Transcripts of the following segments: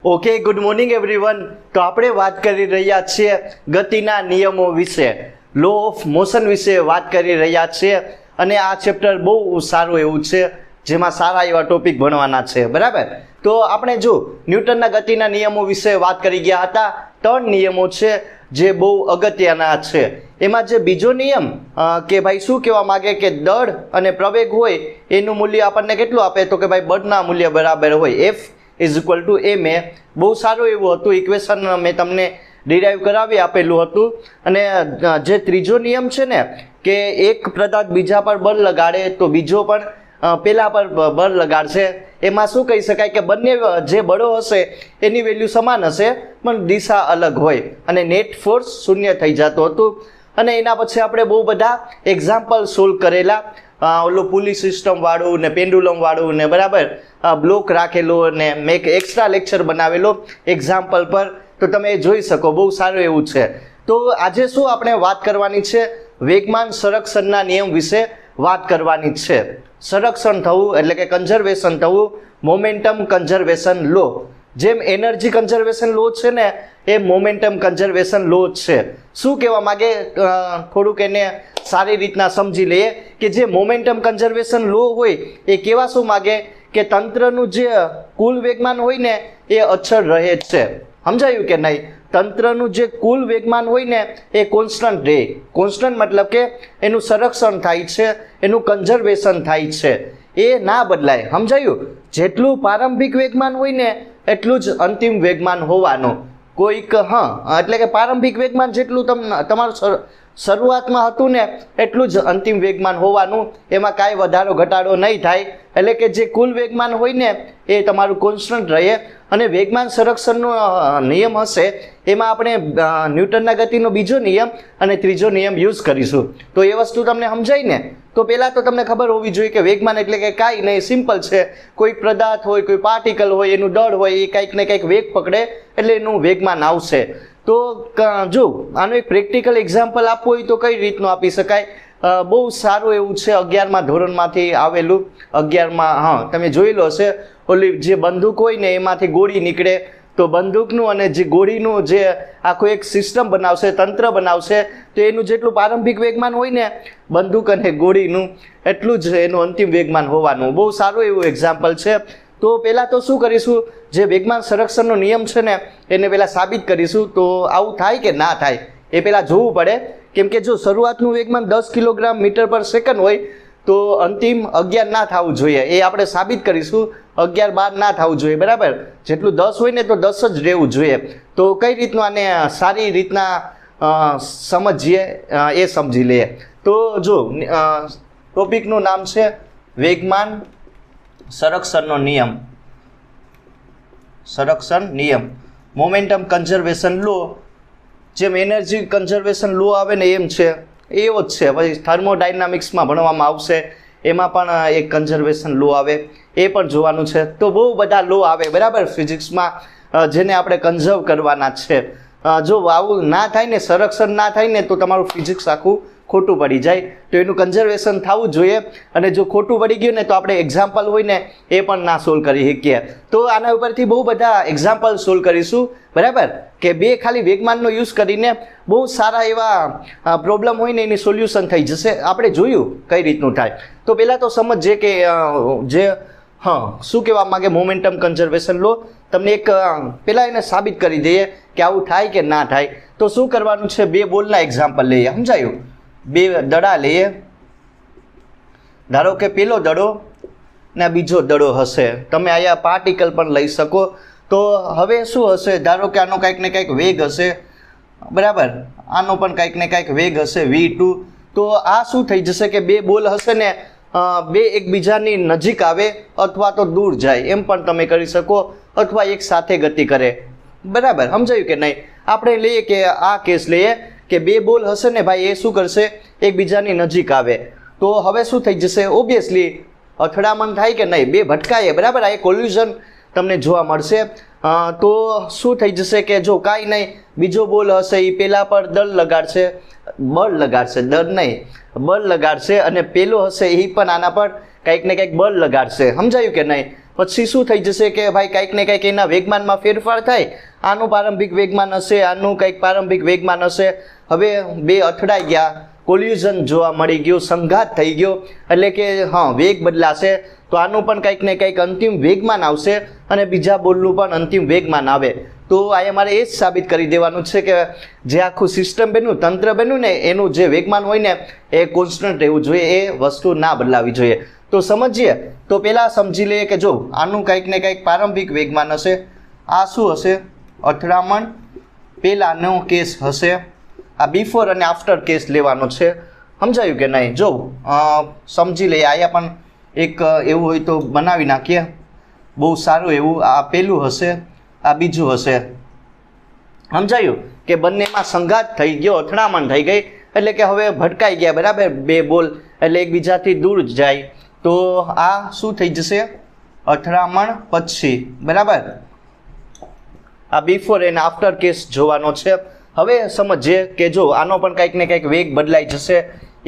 Okay, good morning everyone. તો આપણે વાત કરી રહ્યા છીએ ગતિના નિયમો વિશે, લો ઓફ મોશન વિશે વાત કરી રહ્યા છીએ. અને આ ચેપ્ટર બહુ સારું એવું છે, જેમાં સારા એવા ટોપિક ભણવાના છે. બરાબર, તો આપણે જો ન્યૂટનના ગતિના નિયમો વિશે વાત કરી ગયા હતા. 3 નિયમો છે જે બહુ અગત્યના છે. એમાં જે બીજો નિયમ કે ભાઈ શું કહેવા માગે કે દળ અને પ્રવેગ હોય એનું મૂલ્ય આપણને કેટલું આપે, તો કે ભાઈ બળના મૂલ્ય બરાબર હોય F = ma. બહુ સારું એવું હતું, ઇક્વેશન મેં તમને ડિરાઈવ કરાવી આપેલું હતું. અને જે ત્રીજો નિયમ છે ને કે એક પદાર્થ બીજા પર બળ લગાડે તો બીજો પણ પેલા પર બળ લગાડશે. એમાં શું કહી શકાય કે બંને જે બળો હશે એની વેલ્યુ સમાન હશે પણ દિશા અલગ હોય અને નેટ ફોર્સ શૂન્ય થઈ જતું હતું. અને એના પછી આપણે બહુ બધા એક્ઝામ્પલ સોલ્વ કરેલા, ઓલું પુલી સિસ્ટમ વાળું ને પેન્ડુલમ વાળું ને બરાબર બ્લોક રાખેલો ને મેં એક એક્સ્ટ્રા લેક્ચર બનાવેલો એક્ઝામ્પલ પર, તો તમે જોઈ શકો. બહુ સારું એવું છે. તો આજે શું આપણે વાત કરવાની છે, વેગમાન સંરક્ષણના નિયમ વિશે વાત કરવાની છે. સંરક્ષણ થવું એટલે કે કન્ઝર્વેશન થવું, મોમેન્ટમ કન્ઝર્વેશન લો. જેમ એનર્જી કન્ઝર્વેશન લો છે ને એ મોમેન્ટમ કન્ઝર્વેશન લો છે. શું કહેવા માગે, થોડુંક એને સારી રીતના સમજી લઈએ કે જે મોમેન્ટમ કન્ઝર્વેશન લો હોય એ કેવા શું માગે કે તંત્રનું જે કુલ વેગમાન હોય ને એ અચળ રહે છે. સમજાયું કે નહીં? તંત્રનું જે કુલ વેગમાન હોય ને એ કોન્સ્ટન્ટ રહે. કોન્સ્ટન્ટ મતલબ કે એનું સંરક્ષણ થાય છે, એનું કન્ઝર્વેશન થાય છે, એ ના બદલાય. સમજાયું? જેટલું પ્રારંભિક વેગમાન હોય ને એટલું જ અંતિમ વેગમાન હોવાનું. કોઈક એટલે કે પ્રારંભિક વેગમાન જેટલું તમારું શરૂઆતમાં હતું ને એટલું જ અંતિમ વેગમાન હોવાનું. એમાં કાંઈ વધારો ઘટાડો નહીં થાય. એટલે કે જે કુલ વેગમાન હોય ને એ તમારું કોન્સ્ટન્ટ રહે. અને વેગમાન સંરક્ષણનો નિયમ હશે એમાં આપણે ન્યૂટનના ગતિનો બીજો નિયમ અને ત્રીજો નિયમ યુઝ કરીશું. તો એ વસ્તુ તમને સમજાય ને? તો પહેલાં તો તમને ખબર હોવી જોઈએ કે વેગમાન એટલે કે કાંઈ નહીં, સિમ્પલ છે. કોઈ પદાર્થ હોય, કોઈ પાર્ટિકલ હોય, એનું દળ હોય, એ કંઈક ને કંઈક વેગ પકડે એટલે એનું વેગમાન આવશે. તો જો આનું એક પ્રેક્ટિકલ એક્ઝામ્પલ આપવું હોય તો કઈ રીતનું આપી શકાય? બહુ સારું એવું છે, 11મા ધોરણમાંથી આવેલું. 11માં તમે જોયેલો હશે, ઓલી જે બંદૂક હોય ને એમાંથી ગોળી નીકળે, તો બંદૂકનું અને જે ગોળીનું જે આખું એક સિસ્ટમ બનાવશે, તંત્ર બનાવશે, તો એનું જેટલું પ્રારંભિક વેગમાન હોય ને બંદૂક અને ગોળીનું એટલું જ એનું અંતિમ વેગમાન હોવાનું. બહુ સારું એવું એક્ઝામ્પલ છે. તો પહેલાં તો શું કરીશું, જે વેગમાન સંરક્ષણનો નિયમ છે ને એને પહેલાં સાબિત કરીશું. તો આવું થાય કે ના થાય એ પહેલાં જોવું પડે. કેમ કે જો શરૂઆતનું વેગમાન 10 કિલોગ્રામ મીટર પર સેકન્ડ હોય તો અંતિમ 11 ના થવું જોઈએ. એ આપણે સાબિત કરીશું. 11-12 ના થવું જોઈએ. બરાબર, જેટલું 10 હોય ને તો 10 જ રહેવું જોઈએ. તો કઈ રીતનું આને સારી રીતના સમજીએ એ સમજી લઈએ. તો જો ટોપિકનું નામ છે વેગમાન સંરક્ષણનો નિયમ. સંરક્ષણ નિયમ, મોમેન્ટમ કન્ઝર્વેશન લો. જેમ એનર્જી કન્ઝર્વેશન લો આવે ને એમ છે, એવો જ છે. પછી થર્મોડાયનામિક્સમાં ભણવામાં આવશે, એમાં પણ એક કન્ઝર્વેશન લો આવે, એ પણ જોવાનું છે. તો બહુ બધા લો આવે બરાબર ફિઝિક્સમાં, જેને આપણે કન્ઝર્વ કરવાના છે. જો આવું ના થાય ને, સંરક્ષણ ના થાય ને, તો તમારું ફિઝિક્સ આખું ખોટું પડી જાય. તો એનું કન્ઝર્વેશન થવું જોઈએ. અને જો ખોટું પડી ગયું ને તો આપણે એક્ઝામ્પલ હોય ને એ પણ ના સોલ્વ કરી શકીએ. તો આના ઉપરથી બહુ બધા એક્ઝામ્પલ સોલ્વ કરીશું. બરાબર, કે બે ખાલી વેગમાનનો યુઝ કરીને બહુ સારા એવા પ્રોબ્લેમ હોય ને એની સોલ્યુશન થઈ જશે. આપણે જોયું કઈ રીતનું થાય. તો પહેલાં તો સમજજે કે જે શું કહેવા માગે મોમેન્ટમ કન્ઝર્વેશન લો. તમને એક પહેલાં એને સાબિત કરી દઈએ કે આવું થાય કે ના થાય. તો શું કરવાનું છે, બે બોલના એક્ઝામ્પલ લઈએ. સમજાયું? બે દડા લઈએ. ધારો કે પેલો દડો ને બીજો દડો હશે. તમે અહીંયા પાર્ટિકલ પણ લઈ શકો. તો હવે શું હશે, ધારો કે આનો કંઈક ને કંઈક વેગ હશે. બરાબર, આનો પણ કંઈક ને કંઈક વેગ હશે v2. તો આ શું થઈ જશે કે બે બોલ હશે ને બે એકબીજાની નજીક આવે અથવા તો દૂર જાય, એમ પણ તમે કરી શકો, અથવા એક સાથે ગતિ કરે. બરાબર, સમજાયું કે નહીં? આપણે લઈએ કે આ કેસ લઈએ કે બે બોલ હશે ને ભાઈ, એ શું કરશે, એકબીજાની નજીક આવે. તો હવે શું થઈ જશે, ઓબ્વિયસલી અથડામણ થાય કે નહીં, બે ભટકાય. બરાબર, આ એક કોલ્યુઝન તમને જોવા મળશે. તો શું થઈ જશે કે જો કાંઈ નહીં, બીજો બોલ હશે એ પેલા પર બળ લગાડશે, દળ નહીં બળ લગાડશે, અને પેલો હશે એ પણ આના પર કંઈક ને કંઈક બળ લગાડશે. સમજાયું કે નહીં? પછી શું થઈ જશે કે ભાઈ કંઈક ને કંઈક એના વેગમાનમાં ફેરફાર થાય, આનું પ્રારંભિક વેગમાન હશે, આનું કંઈક પ્રારંભિક વેગમાન હશે. હવે બે અથડાઈ ગયા, કોલ્યુઝન જોવા મળી ગયું, સંઘાત થઈ ગયો, એટલે કે હા વેગ બદલાશે. તો આનું પણ કંઈક ને કંઈક અંતિમ વેગમાન આવશે અને બીજા બોલનું પણ અંતિમ વેગમાન આવે. તો અહીંયા મારે એ જ સાબિત કરી દેવાનું છે કે જે આખું સિસ્ટમ બન્યું, તંત્ર બન્યું ને, એનું જે વેગમાન હોય ને એ કોન્સ્ટન્ટ રહેવું જોઈએ, એ વસ્તુ ના બદલાવી જોઈએ. તો સમજીએ તો પહેલાં સમજી લઈએ કે જો આનું કંઈક ને કંઈક પ્રારંભિક વેગમાન હશે. આ શું હશે? અથડામણ પહેલાંનો કેસ હશે. આ બિફોર અને આફ્ટર કેસ લેવાનો છે. સમજાયું કે નહીં? જો સમજી લઈએ. અહીંયા પણ એક એવું હોય તો બનાવી નાખીએ, બહુ સારું એવું. આ પહેલું હશે, આ બીજું હશે. સમજાયું કે બંનેમાં સંઘાત થઈ ગયો, અથડામણ થઈ ગઈ, એટલે કે હવે ભટકાઈ ગયા, બરાબર, બે બોલ એટલે એકબીજાથી દૂર જાય. તો આ શું થઈ જશે? અથડામણ પછી, બરાબર. આ બિફોર એન્ડ આફ્ટર કેસ જોવાનો છે. હવે સમજીએ કે જો આનો પણ કંઈક ને કંઈક વેગ બદલાઈ જશે.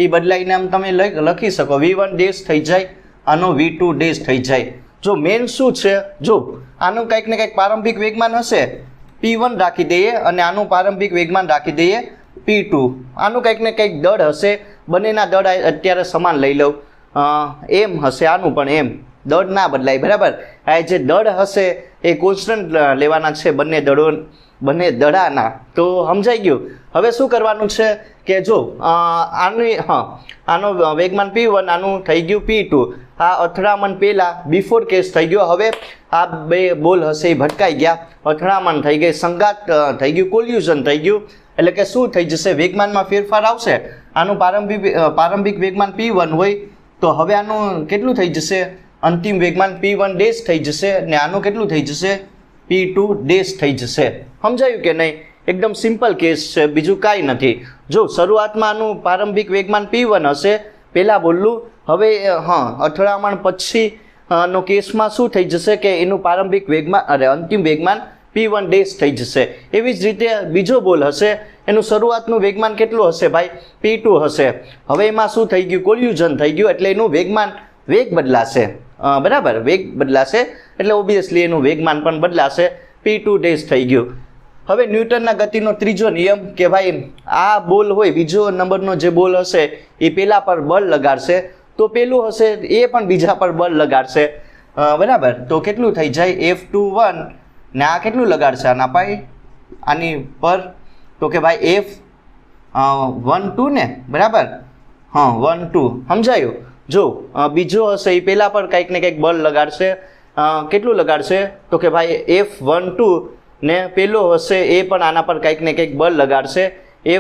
એ બદલાઈને આમ તમે લખી શકો, V1 ડેશ થઈ જાય, આનો V2 ડેશ થઈ જાય. જો મેન શું છે, જો આનું કંઈક ને કંઈક પ્રારંભિક વેગમાન હશે, P1 રાખી દઈએ, અને આનું પ્રારંભિક વેગમાન રાખી દઈએ P2. આનું કંઈક ને કંઈક દળ હશે, બંનેના દળ અત્યારે સમાન લઈ લઉં, એમ હશે. આનું પણ એમ, દળ ના બદલાય, બરાબર. આ જે દળ હશે એ કોન્સ્ટન્ટ લેવાના છે બંને દડાના. તો સમજાઈ ગયું. હવે શું કરવાનું છે કે જો આનો વેગમાન P1, આનું થઈ ગયું P2. આ અથડામણ પહેલાં બિફોર કેસ થઈ ગયો. હવે આ બે બોલ હશે એ ભટકાઈ ગયા, અથડામણ થઈ ગઈ, સંઘાત થઈ ગયું, કોલ્યુઝન થઈ ગયું, એટલે કે શું થઈ જશે? વેગમાનમાં ફેરફાર આવશે. આનું પ્રારંભિક વેગમાન P1 હોય તો હવે આનું કેટલું થઈ જશે? અંતિમ વેગમાન P1 ડેશ થઈ જશે, ને આનું કેટલું થઈ જશે? P2 ડેશ થઈ જશે. સમજાયું કે નહીં? એકદમ સિમ્પલ કેસ છે, બીજું કાંઈ નથી. જો શરૂઆતમાં આનું પ્રારંભિક વેગમાન P1 હશે, પહેલાં બોલું. હવે અથડામણ પછી નો કેસમાં શું થઈ જશે કે એનું પ્રારંભિક વેગમાન અંતિમ વેગમાન P1 ડેશ થઈ જશે. એવી જ રીતે બીજો બોલ હશે, એનું શરૂઆતનું વેગમાન કેટલું હશે ભાઈ? P2 હશે. હવે એમાં શું થઈ ગયું? કોલ્યુઝન થઈ ગયું, એટલે એનું વેગ બદલાશે, બરાબર. વેગ બદલાશે એટલે ઓબ્વિયસલી એનું વેગમાન પણ બદલાશે. P2 ડેશ થઈ ગયું. હવે ન્યૂટનના ગતિનો ત્રીજો નિયમ કે ભાઈ આ બોલ હોય, બીજો નંબરનો જે બોલ હશે એ પહેલા પર બળ લગાડશે, તો પેલું હશે એ પણ બીજા પર બળ લગાડશે, બરાબર. તો કેટલું થઈ જાય? F21, ને આ કેટલું લગાડશે આના ભાઈ? આની પર, તો કે ભાઈ F12 ને, બરાબર. 1 2. સમજાયું? જો બીજો હશે એ પહેલા પર કંઈક ને કંઈક બળ લગાડશે. કેટલું લગાડશે? તો કે ભાઈ F12, ને પેલો હશે એ પણ આના પર કંઈક ને કંઈક બળ લગાડશે,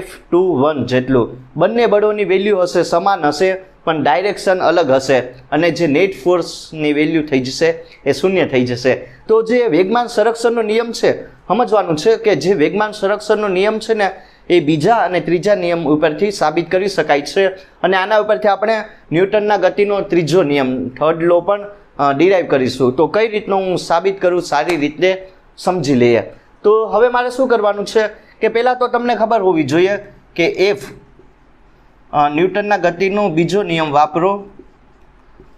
F21 જેટલું. બંને બળોની વેલ્યુ હશે સમાન હશે, પણ ડાયરેક્શન અલગ હશે, અને જે નેટ ફોર્સની વેલ્યુ થઈ જશે એ શૂન્ય થઈ જશે. તો જે વેગમાન સંરક્ષણનો નિયમ છે, સમજવાનું છે કે જે વેગમાન સંરક્ષણનો નિયમ છે ને, એ બીજા અને ત્રીજા નિયમ ઉપરથી સાબિત કરી શકાય છે. અને આના ઉપરથી આપણે ન્યૂટનના ગતિનો ત્રીજો નિયમ, થર્ડ લો, પણ ડિરાઈવ કરીશું. તો કઈ રીતનું હું સાબિત કરું, સારી રીતે સમજી લઈએ. તો હવે મારે શું કરવાનું છે કે પહેલાં તો તમને ખબર હોવી જોઈએ કે ન્યૂટનના ગતિનો બીજો નિયમ વાપરો.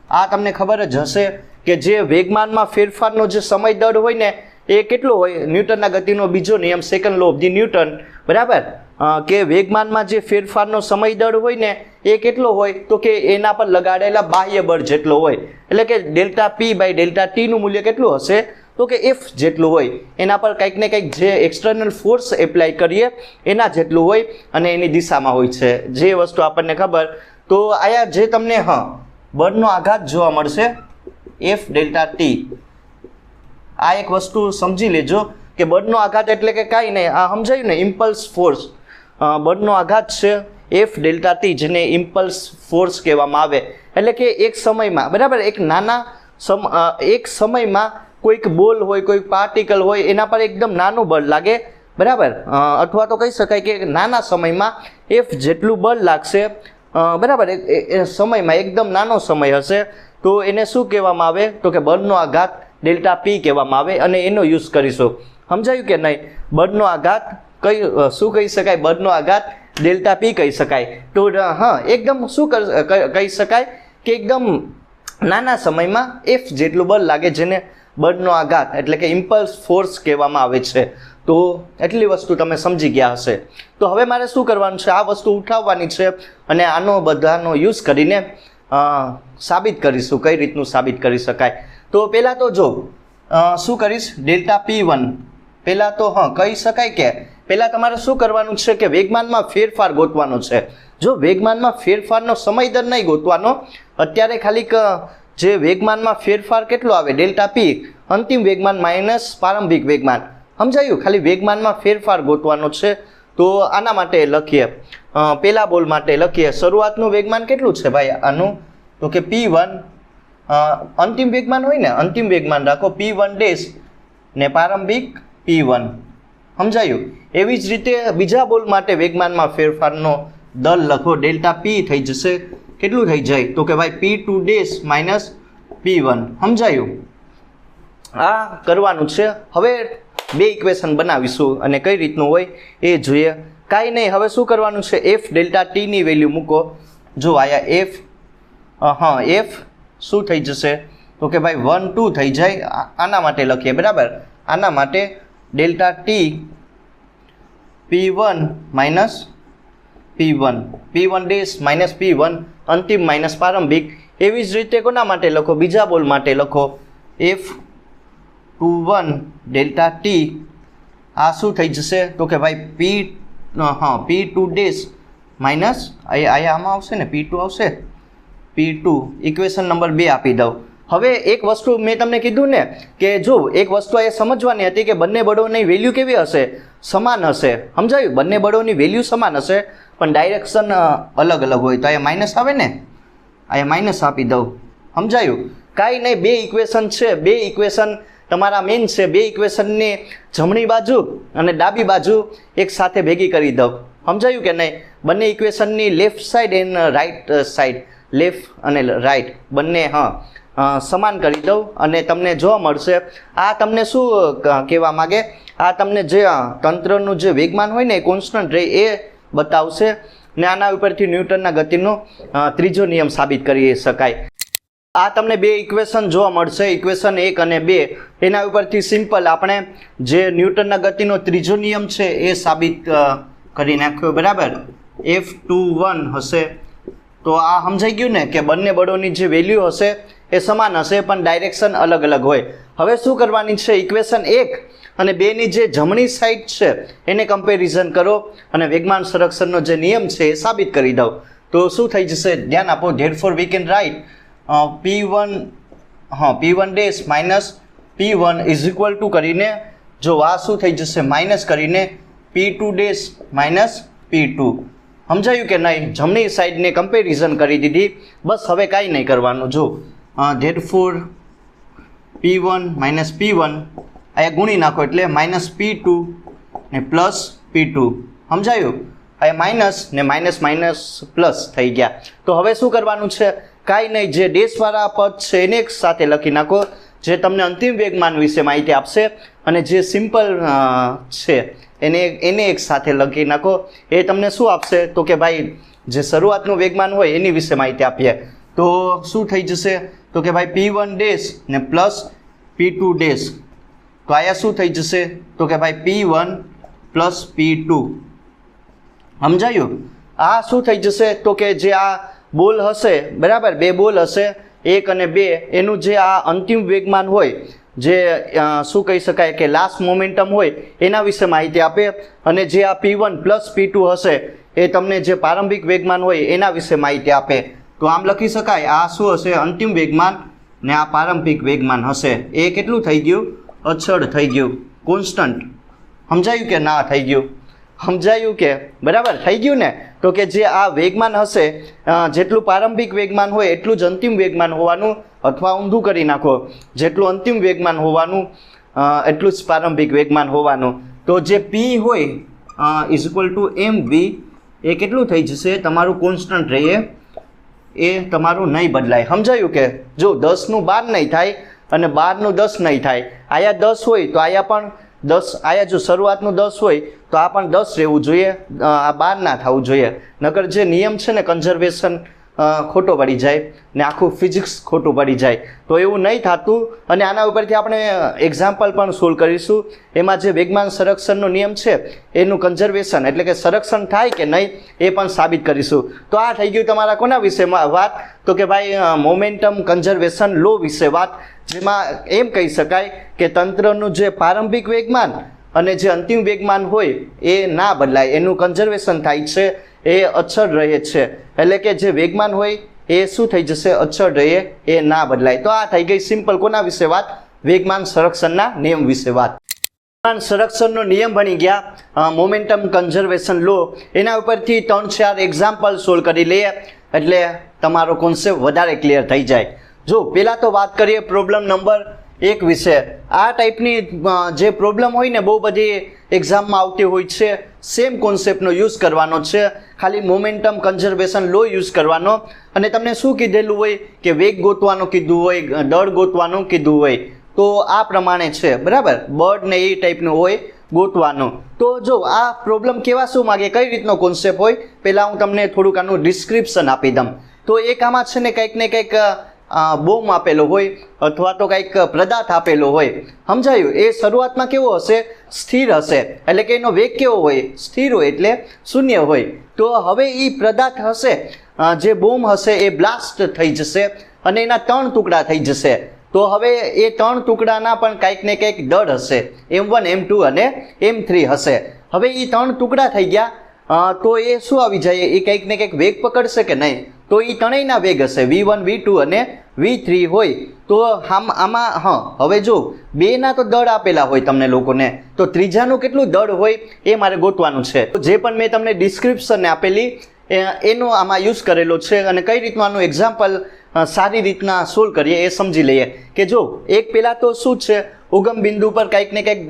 આ તમને ખબર જ હશે કે જે વેગમાનમાં ફેરફારનો જે સમય દર હોય ને એ કેટલો હોય? ન્યૂટનના ગતિનો બીજો નિયમ, second law of the Newton, બરાબર. કે વેગમાનમાં જે ફેરફારનો સમય દર હોય ને એ કેટલો હોય? તો કે એના પર લગાડેલા બાહ્ય બળ જેટલો હોય. એટલે કે ડેલ્ટા P/Δt નું મૂલ્ય કેટલું હશે? તો કે F જેટલું હોય. એના પર કંઈક ને કંઈક જે એક્સટર્નલ ફોર્સ એપ્લાય કરીએ એના જેટલું હોય, અને એની દિશામાં હોય છે, જે વસ્તુ આપણને ખબર. તો આયા જે તમને બળનો આઘાત જોવા મળશે, F∆T. આ એક વસ્તુ સમજી લેજો કે બળનો આઘાત એટલે કે કાંઈ નહીં, આ સમજાયું ને, ઇમ્પલ્સ ફોર્સ. બળનો આઘાત છે F∆T, જેને ઇમ્પલ્સ ફોર્સ કહેવામાં આવે. એટલે કે એક સમયમાં, બરાબર, એક સમયમાં કોઈક બોલ હોય, કોઈક પાર્ટિકલ હોય, એના પર એકદમ નાનું બળ લાગે, બરાબર. અથવા તો કહી શકાય કે નાના સમયમાં F જેટલું બળ લાગશે, બરાબર. એ સમયમાં એકદમ નાનો સમય હશે, તો એને શું કહેવામાં આવે? તો કે બળનો આઘાત ΔP કહેવામાં આવે, અને એનો યુઝ કરીશું. સમજાયું કે નહીં? બળનો આઘાત શું કહી શકાય? બળનો આઘાત ΔP કહી શકાય. તો એકદમ શું કહી શકાય કે એકદમ નાના સમયમાં એફ જેટલું બળ લાગે, જેને બળનો આઘાત એટલે કે ઇમ્પલ્સ ફોર્સ કહેવામાં આવે છે. તો એટલી વસ્તુ તમે સમજી ગયા હશે. તો હવે મારે શું કરવાનું છે, આ વસ્તુ ઉઠાવવાની છે અને આનો બધાનો યુઝ કરીને સાબિત કરીશું કઈ રીતનું સાબિત કરી શકાય. તો પહેલાં તો જો શું કરીશ, ડેલ્ટા P1 પહેલાં તો કહી શકાય કે પહેલાં તમારે શું કરવાનું છે કે વેગમાનમાં ફેરફાર ગોતવાનો છે. જો વેગમાનમાં ફેરફારનો સમય દર નહીં ગોતવાનો, અત્યારે ખાલી જે વેગમાનમાં ફેરફાર કેટલો આવે ડેલ્ટા P, અંતિમ વેગમાન માઇનસ પ્રારંભિક વેગમાન, સમજાયું? ખાલી વેગમાનમાં ફેરફાર ગોતવાનો છે. તો આના માટે લખીએ, પહેલા બોલ માટે લખીએ શરૂઆતનું વેગમાન કેટલું છે ભાઈ આનું, તો કે P1, અંતિમ વેગમાન હોય ને, અંતિમ વેગમાન રાખો P1 ડેશ ને પ્રારંભિક P1, સમજાયું? એવી જ રીતે બીજા બોલ માટે વેગમાનમાં ફેરફારનો દર લખો, ડેલ્ટા P થઈ જશે, કેટલું થઈ જાય તો કે ભાઈ P2 ડેશ માઇનસ P1, સમજાયું? આ કરવાનું છે. હવે બે ઇક્વેશન બનાવીશું અને કઈ રીતનું હોય એ જોઈએ. કાંઈ નહીં, હવે શું કરવાનું છે, એફ ડેલ્ટા ટીની વેલ્યુ મૂકો. જો આયા એફ, એફ શું થઈ જશે તો કે ભાઈ 1 2 થઈ જાય. આના માટે લખીએ, બરાબર? આના માટે delta T P1 minus P1 dash minus P1, અંતિમ માઇનસ પ્રારંભિક. એવી જ રીતે કોના માટે લખો, બીજા બોલ માટે લખો F21 ડેલ્ટા ટી, આ શું થઈ જશે તો કે ભાઈ P2 ડેશ માઇનસ, આમાં આવશે ને P2 આવશે, P2 ઇક્વેશન નંબર 2 આપી દઉં. હવે એક વસ્તુ મેં તમને કીધું ને કે જો એક વસ્તુ એ સમજવાની હતી કે બંને બળોની વેલ્યુ કેવી હશે, સમાન હશે, સમજાયું? બંને બળોની વેલ્યુ સમાન હશે પણ ડાયરેક્શન અલગ અલગ હોય. તો અહીંયા માઇનસ આવે ને, અહીંયા માઇનસ આપી દઉં, સમજાયું? કાંઈ નહીં, બે ઇક્વેશન છે, બે ઇક્વેશન તમારા મેઇન છે. બે ઇક્વેશનની જમણી બાજુ અને ડાબી બાજુ એક સાથે ભેગી કરી દઉં, સમજાયું કે નહીં? બંને ઇક્વેશનની left side and right side, left અને રાઈટ બંને સમાન કરી દઉં અને તમને જોવા મળશે. આ તમને શું કહેવા માગે, આ તમને જે તંત્રનું જે વેગમાન હોય ને એ કોન્સ્ટન્ટ રહે એ બતાવશે ને આના ઉપરથી ન્યૂટનના ગતિનો ત્રીજો નિયમ સાબિત કરી શકાય. આ તમને બે ઇક્વેશન જોવા મળશે, ઇક્વેશન 1 અને 2. એના ઉપરથી સિમ્પલ આપણે જે ન્યૂટનના ગતિનો ત્રીજો નિયમ છે એ સાબિત કરી નાખ્યો, બરાબર? F21 હશે તો આ સમજાઈ ગયું ને કે બંને બળોની જે વેલ્યુ હશે એ સમાન હશે પણ ડાયરેક્શન અલગ અલગ હોય. હવે શું કરવાની છે, ઇક્વેશન 1 અને 2 ની જે જમણી સાઈડ છે એને કમ્પેરિઝન કરો અને વેગમાન સંરક્ષણનો જે નિયમ છે એ સાબિત કરી દો. તો શું થઈ જશે, ધ્યાન આપો. Therefore we can write P1 dash minus P1 is equal to કરીને, જો આ શું થઈ જશે માઇનસ કરીને P2 ડેશ માઇનસ P2, સમજાયું કે નહીં? જમણી સાઈડને કમ્પેરિઝન કરી દીધી, બસ હવે કાંઈ નહીં કરવાનું. જો ધેરફોર P1 માઇનસ P1 અહીંયા ગુણી નાખો એટલે માઇનસ P2 ને પ્લસ P2, સમજાયું? અહીંયા માઇનસ ને માઇનસ માઇનસ પ્લસ થઈ ગયા. તો હવે શું કરવાનું છે, કાંઈ નહીં, જે ડેશવાળા પદ છે એને એક સાથે લખી નાખો, જે તમને અંતિમ વેગમાન વિશે માહિતી આપશે, અને જે સિમ્પલ છે એને એક સાથે લખી નાખો. એ તમને શું આપશે તો કે ભાઈ જે શરૂઆતનું વેગમાન હોય એની વિશે માહિતી આપીએ. તો શું થઈ જશે તો કે ભાઈ P1 ડેશ ને પ્લસ P2 ડેશ, તો આયા શું થઈ જશે તો કે ભાઈ P1 પ્લસ P2, સમજાયું? આ શું થઈ જશે તો કે જે આ બોલ હશે, બરાબર, બે બોલ હશે 1 અને 2, એનું જે આ અંતિમ વેગમાન હોય, જે શું કહી શકાય કે લાસ્ટ મોમેન્ટમ હોય એના વિશે માહિતી આપે, અને જે આ P1 પ્લસ P2 હશે એ તમને જે પ્રારંભિક વેગમાન હોય એના વિશે માહિતી આપે. તો આમ લખી શકાય, આ શું હશે, અંતિમ વેગમાન ને આ પ્રારંભિક વેગમાન હશે. એ કેટલું થઈ ગયું, અચળ થઈ ગયું, કોન્સ્ટન્ટ. સમજાયું કે ના થઈ ગયું? સમજાયું કે બરાબર થઈ ગયું ને? તો કે જે આ વેગમાન હશે, જેટલું પ્રારંભિક વેગમાન હોય એટલું જ અંતિમ વેગમાન હોવાનું, અથવા ઊંધું કરી નાખો, જેટલું અંતિમ વેગમાન હોવાનું એટલું જ પ્રારંભિક વેગમાન હોવાનું. તો જે P હોય ઇઝ ઇક્વલ ટુ mv એ કેટલું થઈ જશે, તમારું કોન્સ્ટન્ટ રહે, એ તમારું નહીં બદલાય. સમજાયું કે? જો 10નું 12 નહીં થાય અને 12નું 10 નહીં થાય. આયા 10 હોય તો આયા પણ 10, આયા જો શરૂઆતનું 10 હોય તો આ પણ 10 રહેવું જોઈએ, આ 12 ના થવું જોઈએ. નકર જે નિયમ છે ને કન્ઝર્વેશન ખોટો પડી જાય ને આખું ફિઝિક્સ ખોટું પડી જાય. તો એવું નહીં થતું અને આના ઉપરથી આપણે એક્ઝામ્પલ પણ સોલ્વ કરીશું. એમાં જે વેગમાન સંરક્ષણનો નિયમ છે એનું કન્ઝર્વેશન એટલે કે સંરક્ષણ થાય કે નહીં એ પણ સાબિત કરીશું. તો આ થઈ ગયું તમારા કોના વિશેમાં વાત? તો કે ભાઈ મોમેન્ટમ કન્ઝર્વેશન લો વિશે વાત, જેમાં એમ કહી શકાય કે તંત્રનું જે પ્રારંભિક વેગમાન અને જે અંતિમ વેગમાન હોય એ ના બદલાય, એનું કન્ઝર્વેશન થાય છે, એ અચળ રહે છે. એટલે કે જે વેગમાન હોય એ શું થઈ જશે? અચળ રહે, એ ના બદલાય. તો આ થઈ ગઈ સિમ્પલ કોના વિશે વાત? વેગમાન સંરક્ષણના નિયમ વિશે વાત. વેગમાન સંરક્ષણનો નિયમ બની ગયા મોમેન્ટમ કન્ઝર્વેશન લો. એના ઉપરથી 3-4 એક્ઝામ્પલ સોલ્વ કરી લઈએ એટલે તમારો કોન્સેપ્ટ વધારે ક્લિયર થઈ જાય. જો પહેલાં તો વાત કરીએ પ્રોબ્લેમ નંબર 1 વિશે. આ ટાઈપની જે પ્રોબ્લેમ હોય ને બહુ બધી એક્ઝામમાં આવતી હોય છે. સેમ કોન્સેપ્ટનો યુઝ કરવાનો છે, ખાલી મોમેન્ટમ કન્ઝર્વેશન લો યુઝ કરવાનો. અને તમને શું કીધેલું હોય કે વેગ ગોતવાનું કીધું હોય, દળ ગોતવાનું કીધું હોય. તો આ પ્રમાણે છે, બરાબર? બળ ને એ ટાઈપનું હોય ગોતવાનું. તો જો આ પ્રોબ્લેમ કેવા શું માગે, કઈ રીતનો કોન્સેપ્ટ હોય, પહેલાં હું તમને થોડુંક આનું ડિસ્ક્રિપ્શન આપી દઉં. તો એક આમાં છે ને કંઈક ને કંઈક બોમ્બ આપેલો હોય અથવા તો કંઈક પદાર્થ આપેલો હોય, સમજાયું? એ શરૂઆતમાં કેવો હશે? સ્થિર હશે. એટલે કે એનો વેગ કેવો હોય? સ્થિર હોય, એટલે શૂન્ય હોય. તો હવે એ પદાર્થ હશે, જે બોમ્બ હશે એ બ્લાસ્ટ થઈ જશે અને એના 3 ટુકડા થઈ જશે. તો હવે એ 3 ટુકડાના પણ કંઈક ને કંઈક દળ હશે, M1 M2 અને M3 હશે. હવે એ 3 ટુકડા થઈ ગયા તો એ શું આવી જાય? એ કંઈક ને કંઈક વેગ પકડશે કે નહીં? તો એ ત્રણેયના વેગ હશે, V1 V2 અને V3 હોય. તો આમાં હવે જો બેના તો દળ આપેલા હોય તમને લોકોને, તો ત્રીજાનું કેટલું દળ હોય એ મારે ગોતવાનું છે. જે પણ મેં તમને ડિસ્ક્રિપ્શન આપેલી એનો આમાં યુઝ કરેલો છે અને કઈ રીતનું આનું એક્ઝામ્પલ સારી રીતના સોલ્વ કરીએ એ સમજી લઈએ. કે જો એક પહેલાં તો શું છે, ઉગમ બિંદુ પર કંઈક ને કંઈક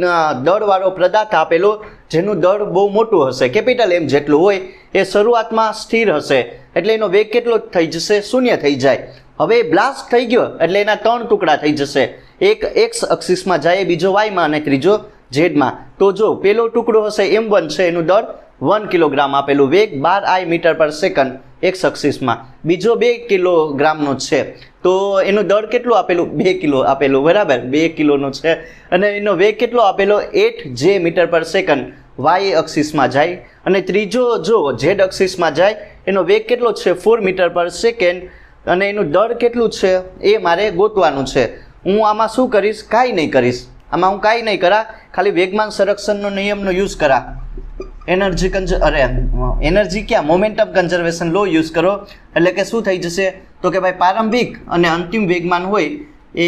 દળવાળો પદાર્થ આપેલો જેનું દળ બહુ મોટું હશે, કેપિટલ M જેટલું હોય. એ શરૂઆતમાં સ્થિર હશે એટલે એનો વેગ કેટલો થઈ જશે? શૂન્ય થઈ જાય. હવે બ્લાસ્ટ થઈ ગયો એટલે એના 3 ટુકડા થઈ જશે, એક X અક્ષિસમાં જાય, બીજો Y-માં અને ત્રીજો Z-માં. તો જો પેલો ટુકડો હશે M1 છે, એનું દળ 1 કિલોગ્રામ આપેલું, વેગ 12 મીટર પર સેકન્ડ X અક્ષિસમાં. બીજો 2 કિલોગ્રામનો છે તો એનું દળ કેટલું આપેલું? 2 કિલો આપેલું, બરાબર? 2 કિલોનો છે. અને એનો વેગ કેટલો આપેલો? 8 મીટર પર સેકન્ડ Y અક્ષિસમાં જાય. અને ત્રીજો જો Z અક્ષિસમાં જાય, એનો વેગ કેટલો છે? 4 મીટર પર સેકન્ડ. અને એનું દળ કેટલું છે એ મારે ગોતવાનું છે. હું આમાં શું કરીશ? કાંઈ નહીં કરીશ. આમાં હું કાંઈ નહીં કરા, ખાલી વેગમાન સંરક્ષણનો નિયમનો યુઝ કરા. એનર્જી ક્યાં? મોમેન્ટમ કન્ઝર્વેશન લો યુઝ કરો. એટલે કે શું થઈ જશે? તો કે ભાઈ પ્રારંભિક અને અંતિમ વેગમાન હોય એ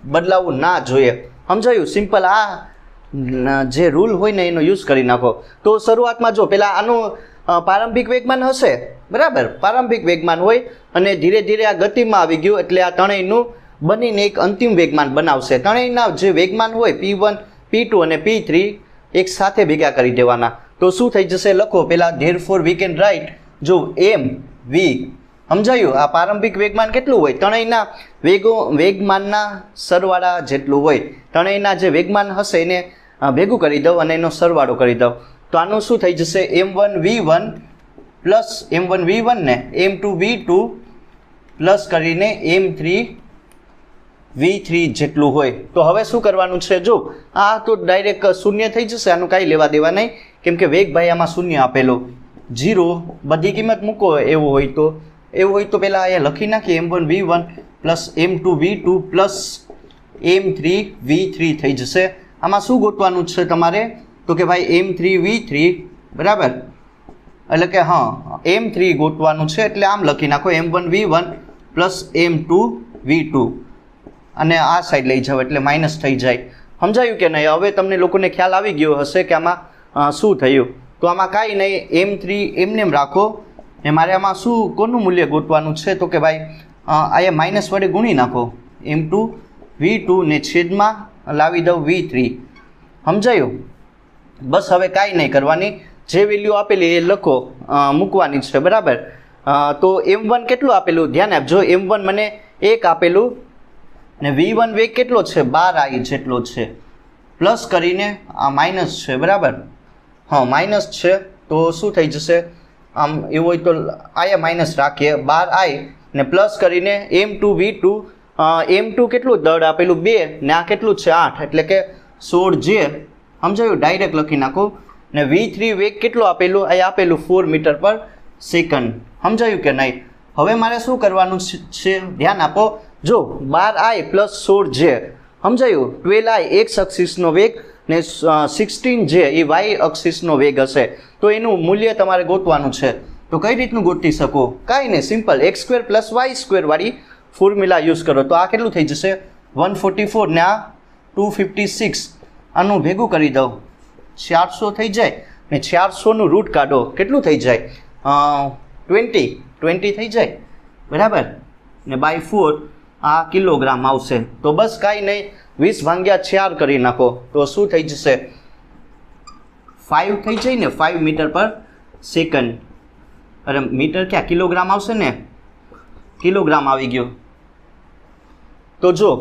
બદલાવવું ના જોઈએ. સમજાયું? સિમ્પલ. આ જે રૂલ હોય ને એનો યુઝ કરી નાખો. તો શરૂઆતમાં જો પહેલાં આનું પ્રારંભિક વેગમાન હશે, બરાબર? પ્રારંભિક વેગમાન હોય અને ધીરે ધીરે આ ગતિમાં આવી ગયું એટલે આ ત્રણેયનું બનીને એક અંતિમ વેગમાન બનાવશે. ત્રણેયના જે વેગમાન હોય P1 P2 અને P3 એક સાથે ભેગા કરી દેવાના. તો શું થઈ જશે? લખો પહેલાં therefore we can write. જો M V, સમજાયું? આ પ્રારંભિક વેગમાન કેટલું હોય? ત્રણેયના વેગમાનના સરવાળા જેટલું હોય. ત્રણેયના જે વેગમાન હશે એને ભેગું કરી દઉં અને એનો સરવાળો કરી દઉં. તો આનું શું થઈ જશે? M1 V1 plus M1 V1 ને M2 V2 પ્લસ કરીને M3 V3 જેટલું હોય. તો હવે શું કરવાનું છે? જો આ તો ડાયરેક્ટ શૂન્ય થઈ જશે, આનું કાંઈ લેવા દેવા નહીં, કેમ કે વેગ ભાઈ આમાં શૂન્ય આપેલો, 0 બધી કિંમત મૂકો. એવું હોય તો પહેલાં અહીંયા લખી નાખીએ, M1 V1 plus M2 V2 plus M3 V3 થઈ જશે. આમાં શું ગોતવાનું છે તમારે? તો કે ભાઈ M3 V3, બરાબર? એટલે કે M3 ગોતવાનું છે એટલે આમ લખી નાખો, M1 V1 plus M2 V2 અને આ સાઈડ લઈ જાઓ એટલે માઇનસ થઈ જાય. સમજાયું કે નહીં? હવે તમને લોકોને ખ્યાલ આવી ગયો હશે કે આમાં શું થયું. તો આમાં કાંઈ નહીં, M3 એમને એમ રાખો. એ મારે આમાં શું કોનું મૂલ્ય ગોતવાનું છે? તો કે ભાઈ અહીંયા માઇનસ વડે ગુણી નાખો, M2 V2 ને છેદમાં લાવી દઉં V3. સમજાયું? બસ હવે કાંઈ નહીં કરવાની, જે વેલ્યુ આપેલી એ લખો, મૂકવાની છે, બરાબર? તો M1 કેટલું આપેલું? ધ્યાન આપજો. M1 મને 1 આપેલું ને V1 વેગ કેટલો છે? 12I જેટલો છે. પ્લસ કરીને આ માઇનસ છે, બરાબર? માઇનસ છે તો શું થઈ જશે? આમ એવું હોય તો આયા માઇનસ રાખીએ 12i ને પ્લસ કરીને m2v2 m2 કેટલું દળ આપેલું 2 ને આ કેટલું છે 8 એટલે કે 16j સમજાયું ડાયરેક્ટ લખી નાખો ને v3 વેગ કેટલું આપેલું અહીં આપેલું 4 મીટર પર સેકન્ડ સમજાયું કે નહીં હવે મારે શું કરવાનું છે ધ્યાન આપો જો 12i પ્લસ 16j સમજાયું 12i x અક્ષિસનો વેગ ને 16j એ y અક્ષિસનો વેગ હશે તો એનું મૂલ્ય તમારે ગોતવાનું છે તો કઈ રીતનું ગોતી શકો કાંઈ નહીં સિમ્પલ x² + y² વાળી ફોર્મ્યુલા યુઝ કરો તો આ કેટલું થઈ જશે 144 ને આ 256 આનું ભેગું કરી દઉં 400 થઈ જાય ને 400નું રૂટ કાઢો કેટલું થઈ જાય 20 થઈ જાય બરાબર ને બાય 4 આ કિલોગ્રામ આવશે તો બસ કાંઈ નહીં 20/4 કરી નાખો તો શું થઈ જશે 5 થઈ જાય ને 5 મીટર પર સેકન્ડ અરે મીટર ક્યાં કિલોગ્રામ આવશે ને કિલોગ્રામ આવી ગયો તો જો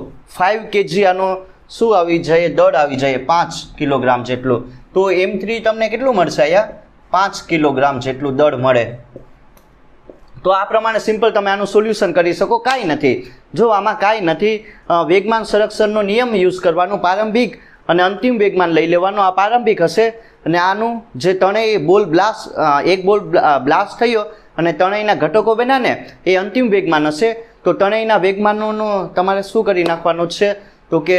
5 kg આનો શું આવી જાય દળ આવી જાય 5 કિલોગ્રામ જેટલું તો m3 તમને કેટલું મળશે અહીંયા 5 કિલોગ્રામ જેટલું દળ મળે તો આ પ્રમાણે સિમ્પલ તમે આનું સોલ્યુશન કરી શકો કાંઈ નથી જો આમાં કાંઈ નથી વેગમાન સંરક્ષણનો નિયમ યુઝ કરવાનો પ્રારંભિક અને અંતિમ વેગમાન લઈ લેવાનો આ પ્રારંભિક હશે અને આનું જે ત્રણેય બોલ બ્લાસ્ટ એક બોલ બ્લાસ્ટ થયો અને ત્રણેયના ઘટકો બન્યા ને એ અંતિમ વેગમાન હશે તો ત્રણેયના વેગમાનોનો તમારે શું કરી નાખવાનો છે તો કે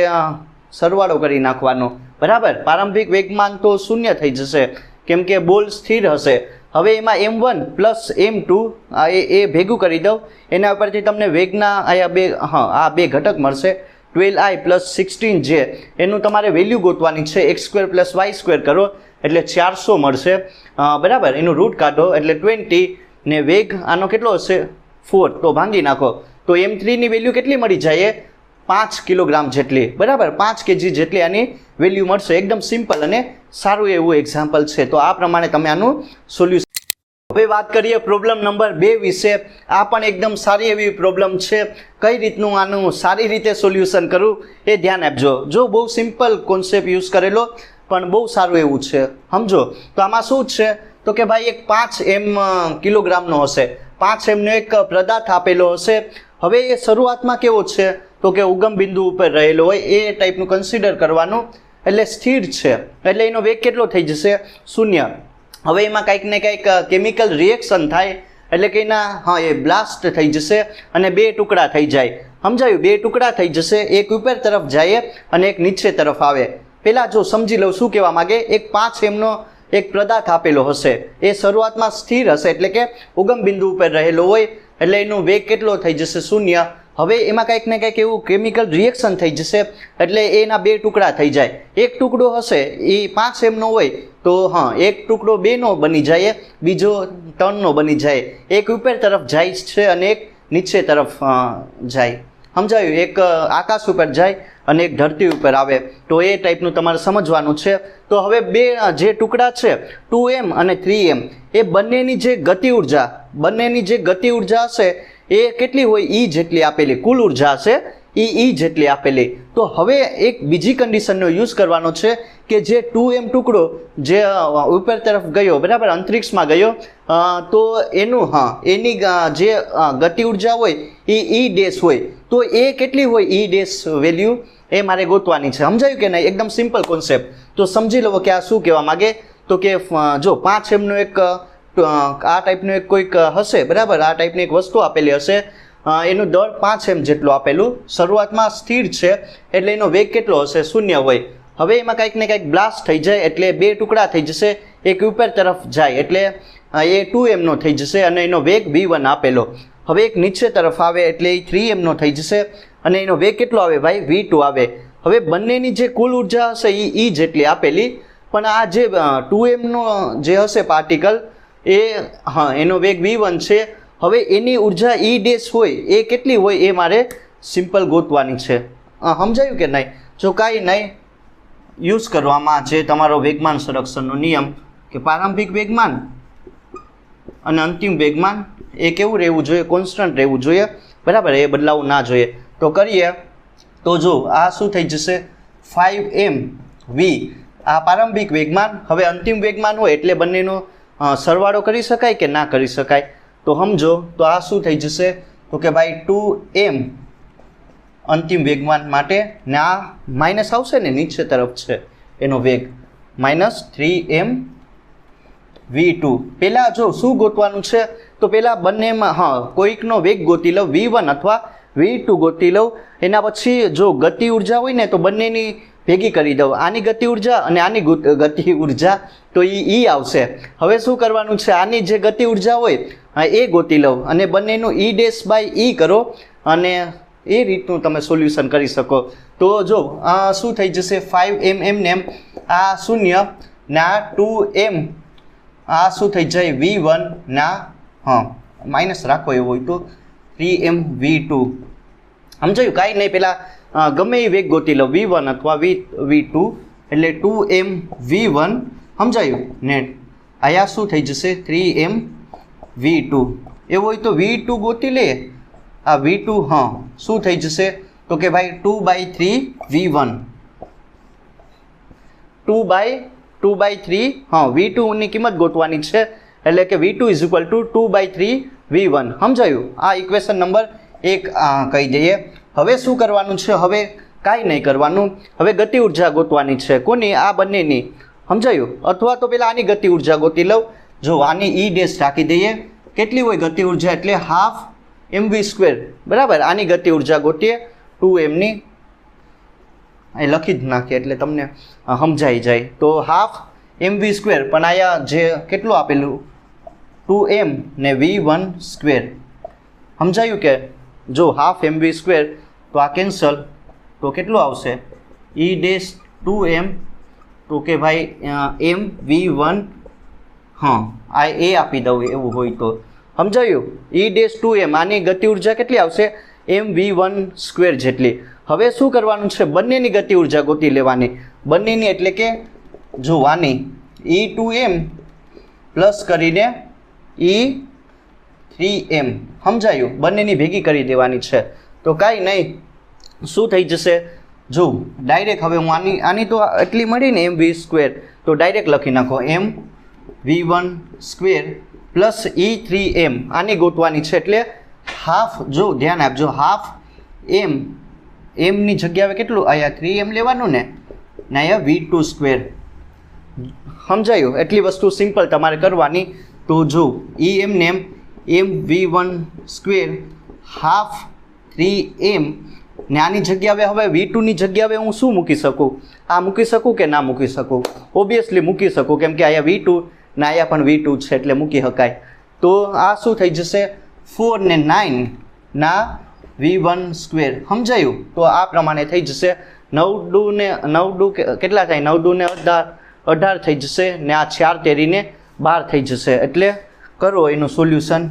સરવાળો કરી નાખવાનો બરાબર પ્રારંભિક વેગમાન તો શૂન્ય થઈ જશે કેમ કે બોલ સ્થિર હશે હવે એમાં m1 પ્લસ m2 એ ભેગું કરી દઉં એના ઉપરથી તમને વેગના આ બે ઘટક મળશે 12i પ્લસ 16j એનું તમારે વેલ્યુ ગોતવાની છે x² પ્લસ y² કરો એટલે 400 મળશે બરાબર એનું રૂટ કાઢો એટલે 20 ને વેગ આનો કેટલો હશે 4 તો ભાંગી નાખો તો m3 ની વેલ્યુ કેટલી મળી જાય 5 કિલોગ્રામ જેટલી બરાબર 5 kg જેટલી આની વેલ્યુ મળશે એકદમ સિમ્પલ અને સારું એવું એક્ઝામ્પલ છે તો આ પ્રમાણે તમે આનું સોલ્યુશન હવે વાત કરીએ પ્રોબ્લેમ નંબર 2 વિશે આ પણ એકદમ સારી એવી પ્રોબ્લેમ છે કઈ રીતનું આનું સારી રીતે સોલ્યુશન કરવું એ ધ્યાન આપજો જો બહુ સિમ્પલ કોન્સેપ્ટ યુઝ કરેલો પણ બહુ સારું એવું છે સમજો તો આમાં શું છે તો કે ભાઈ એક 5 કિલોગ્રામનો હશે 5 નો એક પદાર્થ આપેલો હશે હવે એ શરૂઆતમાં કેવો છે તો કે ઉગમ બિંદુ ઉપર રહેલો હોય એ ટાઈપનું કન્સિડર કરવાનું એટલે સ્થિર છે એટલે એનો વેગ કેટલો થઈ જશે 0 હવે એમાં કંઈક ને કંઈક કેમિકલ રિએક્શન થાય એટલે કે એના એ બ્લાસ્ટ થઈ જશે અને બે ટુકડા થઈ જાય સમજાયું બે ટુકડા થઈ જશે એક ઉપર તરફ જાય અને એક નીચે તરફ આવે પહેલાં જો સમજી લઉં શું કહેવા માગે એક 5 નો એક પદાર્થ આપેલો હશે એ શરૂઆતમાં સ્થિર હશે એટલે કે ઉગમ બિંદુ ઉપર રહેલો હોય એટલે એનો વેગ કેટલો થઈ જશે 0 હવે એમાં કંઈક ને કંઈક એવું કેમિકલ રિએક્શન થઈ જશે એટલે એના બે ટુકડા થઈ જાય એક ટુકડો હશે એ 5 નો હોય તો એક ટુકડો 2 નો બની જાય બીજો 3 નો બની જાય એક ઉપર તરફ જાય છે અને એક નીચે તરફ જાય સમજાયું એક આકાશ ઉપર જાય અને એક ધરતી ઉપર આવે તો એ ટાઈપનું તમારે સમજવાનું છે તો હવે બે જે ટુકડા છે 2m અને 3m એ બંનેની જે ગતિ ઉર્જા હશે એ કેટલી હોય ઈ જેટલી આપેલી કુલ ઉર્જા હશે ઈ જેટલી આપેલી તો હવે એક બીજી કન્ડિશનનો યુઝ કરવાનો છે કે જે 2m ટુકડો જે ઉપર તરફ ગયો બરાબર અંતરિક્ષમાં ગયો તો એનું એની જે ગતિ ઉર્જા હોય એ ઈ ડેશ હોય તો એ કેટલી હોય ઈ ડેશ વેલ્યુ એ મારે ગોતવાની છે સમજાયું કે નહીં એકદમ સિમ્પલ કોન્સેપ્ટ તો સમજી લો કે આ શું કહેવા માગે તો કે જો 5m નો એક આ ટાઈપનું એક કોઈક હશે બરાબર આ ટાઈપની એક વસ્તુ આપેલી હશે એનું દળ 5m જેટલું આપેલું શરૂઆતમાં સ્થિર છે એટલે એનો વેગ કેટલો હશે 0 હોય હવે એમાં કંઈક ને કંઈક બ્લાસ્ટ થઈ જાય એટલે બે ટુકડા થઈ જશે એક ઉપર તરફ જાય એટલે એ 2m નો થઈ જશે અને એનો વેગ v1 આપેલો હવે એક નીચે તરફ આવે એટલે એ 3m નો થઈ જશે અને એનો વેગ કેટલો આવે ભાઈ v2 આવે હવે બંનેની જે કુલ ઉર્જા હશે એ જેટલી આપેલી પણ આ જે 2m નો જે હશે પાર્ટિકલ એ એનો વેગ v1 છે હવે એની ઉર્જા ઈ ડેશ હોય એ કેટલી હોય એ મારે સિમ્પલ ગોતવાની છે સમજાયું કે નહીં જો કાંઈ નહીં યુઝ કરવામાં જે તમારો વેગમાન સંરક્ષણનો નિયમ કે પ્રારંભિક વેગમાન અને અંતિમ વેગમાન એ કેવું રહેવું જોઈએ કોન્સ્ટન્ટ રહેવું જોઈએ બરાબર એ બદલાવું ના જોઈએ તો કરીએ તો જો આ શું થઈ જશે 5m v આ પ્રારંભિક વેગમાન હવે અંતિમ વેગમાન હોય એટલે બંનેનો સરવાળો કરી શકાય કે ના કરી શકાય? તો સમજો તો આ શું થઈ જશે તો કે ભાઈ 2m અંતિમ વેગમાન માટે ને આ માઇનસ આવશે ને નીચે તરફ છે એનો વેગ -3m v2. પહેલાં જો શું ગોતવાનું છે તો પહેલાં બંનેમાં કોઈકનો વેગ ગોતી લઉં v1 અથવા v2 ગોતી લઉં. એના પછી જો ગતિ ઉર્જા હોય ને તો બંનેની ભેગી કરી દઉં, આની ગતિ ઉર્જા અને આની ગતિ ઉર્જા, તો એ આવશે. હવે શું કરવાનું છે, આની જે ગતિ ઉર્જા હોય એ ગોતી લઉં અને બંનેનું e' કરો અને એ રીતનું તમે સોલ્યુશન કરી શકો. તો જો શું થઈ જશે 5m ને એમ આ 0 ને આ 2m આ શું થઈ જાય v1 ના માઇનસ રાખો એવું હોય તો 3m v2. સમજાયું? કાંઈ નહીં, પહેલાં ગમે એ વેગ ગોતી લો v1 અથવા v2 એટલે 2m v1. સમજાયું ને? અહીંયા શું થઈ જશે 3m v2. એવું હોય તો v2 ગોતી લે. આ v2 શું થઈ જશે તો કે ભાઈ 2/3 v1 2/3 v2 ની કિંમત ગોતવાની છે એટલે કે v2 = 2/3 v1. સમજાયું? આ ઇક્વેશન નંબર 1 કહી દઈએ. હવે શું કરવાનું છે? હવે કાંઈ નહીં કરવાનું, હવે ગતિ ઉર્જા ગોતવાની છે. કોની? આ બંનેની. સમજાયું? અથવા તો પહેલાં આની ગતિ ઉર્જા ગોતી લઉં. જો આની e' રાખી દઈએ. કેટલી હોય ગતિ ઉર્જા? એટલે ½ mv². બરાબર? આની ગતિ ઉર્જા ગોતીએ 2m ની, એ લખી જ નાખીએ એટલે તમને સમજાઈ જાય. તો ½ mv², પણ આયા જે કેટલું આપેલું 2m ને v1². સમજાયું કે? જો ½ mv² તો આ કેન્સલ, તો કેટલું આવશે e'2m તો કે ભાઈ mv1. આ એ આપી દઉં એવું હોય તો. સમજાયું? e'2m આની ગતિ ઉર્જા કેટલી આવશે mv1² જેટલી. હવે શું કરવાનું છે? બંનેની ગતિ ઉર્જા ગોતી લેવાની. બંનેની એટલે કે જો આની e2m પ્લસ કરીને e3m. સમજાયું? બંનેની ભેગી કરી દેવાની છે. તો કાંઈ નહીં, શું થઈ જશે જો ડાયરેક્ટ હવે હું આની તો એટલી મળી ને mv², તો ડાયરેક્ટ લખી નાખો mv1² પ્લસ e3m. આની ગોતવાની છે એટલે હાફ. જો ધ્યાન આપજો, ½ mની જગ્યાએ કેટલું અહીંયા 3m લેવાનું ને અહીંયા v2². સમજાયું? એટલી વસ્તુ સિમ્પલ તમારે કરવાની. તો જો em ને mv1² ½ 3m ને આની જગ્યાએ હવે v2 ની જગ્યાએ હું શું મૂકી શકું? આ મૂકી શકું કે ના મૂકી શકું? ઓબ્વિયસલી મૂકી શકું, કેમ કે અહીંયા v2 ને અહીંયા પણ v2 છે એટલે મૂકી શકાય. તો આ શું થઈ જશે 4 ને 9 ના v1². સમજાયું? તો આ પ્રમાણે થઈ જશે 9 કેટલા થાય 9 ને 18 થઈ જશે ને આ 4 તેરીને 12 થઈ જશે. એટલે કરો એનું સોલ્યુશન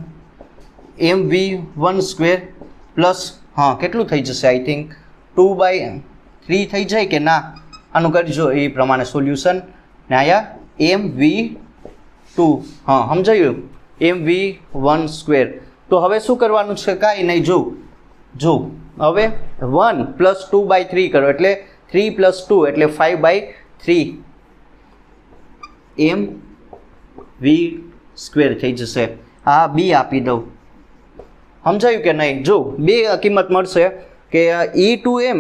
mv1² પ્લસ કેટલું થઈ જશે? આઈ થિંક 2/3 થઈ જાય કે ના? આનું કરજો એ પ્રમાણે સોલ્યુશન. ને અહીંયા mv2. સમજાયું? mv1². તો હવે શું કરવાનું છે? કાંઈ નહીં, જો હવે 1 પ્લસ 2/3 કરો એટલે 3 પ્લસ 2 એટલે 5/3 mv² થઈ જશે. આ બી આપી દઉં. સમજાયું કે નહીં? જો બે કિંમત મળશે કે e2m